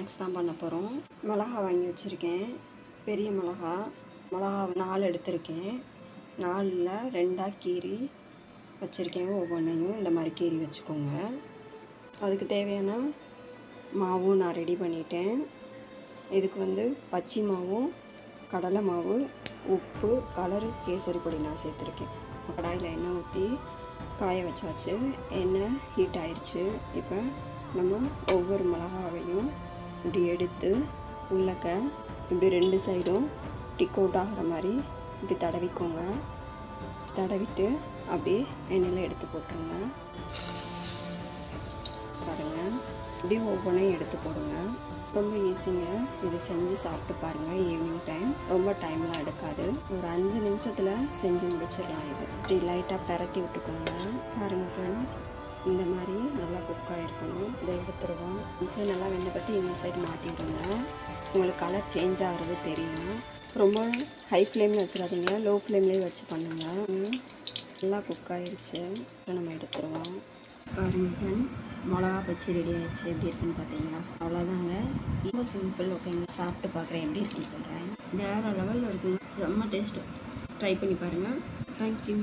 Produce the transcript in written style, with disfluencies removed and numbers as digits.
Snacks தான் பண்ண போகிறோம். மிளகா வாங்கி வச்சுருக்கேன். பெரிய மிளகா 4 எடுத்திருக்கேன். 4ல் 2ஆக கீறி வச்சுருக்கேன். ஒவ்வொன்றையும் இந்த மாதிரி கீறி வச்சுக்கோங்க. அதுக்கு தேவையான மாவும் நான் ரெடி பண்ணிட்டேன். இதுக்கு பச்சை மாவும் கடலை மாவு, உப்பு, கலரு, கேசரி பொடி நான் சேர்த்துருக்கேன். கடாயில் எண்ணெய் ஊற்றி காய வச்சாச்சு. எண்ணெய் ஹீட் ஆயிடுச்சு. இப்போ நம்ம ஒவ்வொரு மிளகாவையும் இப்படி எடுத்து உள்ளக்க இப்படி 2 சைடும் டிக் அவுட் ஆகிற மாதிரி இப்படி தடவிக்கோங்க. தடவிட்டு அப்படியே எண்ணெயில் எடுத்து போட்டுருங்க. பாருங்கள், இப்படி ஒவ்வொன்றையும் எடுத்து போடுங்க. ரொம்ப ஈஸிங்க. இது செஞ்சு சாப்பிட்டு பாருங்கள். ஈவினிங் டைம் ரொம்ப டைம்லாம் எடுக்காது. ஒரு 5 நிமிஷத்தில் செஞ்சு முடிச்சிடலாம். இது இப்படி லைட்டாக பரட்டி விட்டுக்கோங்க. பாருங்கள் ஃப்ரெண்ட்ஸ், இந்த மாதிரி நல்லா குக் ஆகிருக்கணும். இதை எடுத்துருவோம். இந்த சைடு நல்லா வெந்தப்பட்டு இந்த சைடு மாட்டிவிடுங்க. உங்களுக்கு கலர் சேஞ்ச் ஆகிறது தெரியும். ரொம்ப ஹை ஃப்ளேமில் வச்சிடாதீங்க, லோ ஃப்ளேம்லேயே வச்சு பண்ணுங்கள். நல்லா குக் ஆகிடுச்சு. நம்ம எடுத்துருவோம். பாருங்கள் ஃப்ரெண்ட்ஸ், மிளகா பச்சி ரெடி ஆகிடுச்சு. எப்படி இருக்குன்னு பார்த்தீங்களா? அவ்வளோதாங்க. ரொம்ப சிம்பிள். ஓகேங்க, சாப்பிட்டு பார்க்குறேன் எப்படி இருக்குன்னு சொல்கிறேன். வேறு லெவலில் இருக்குங்க. செம்ம டேஸ்ட்டு. ட்ரை பண்ணி பாருங்கள். தேங்க்யூ.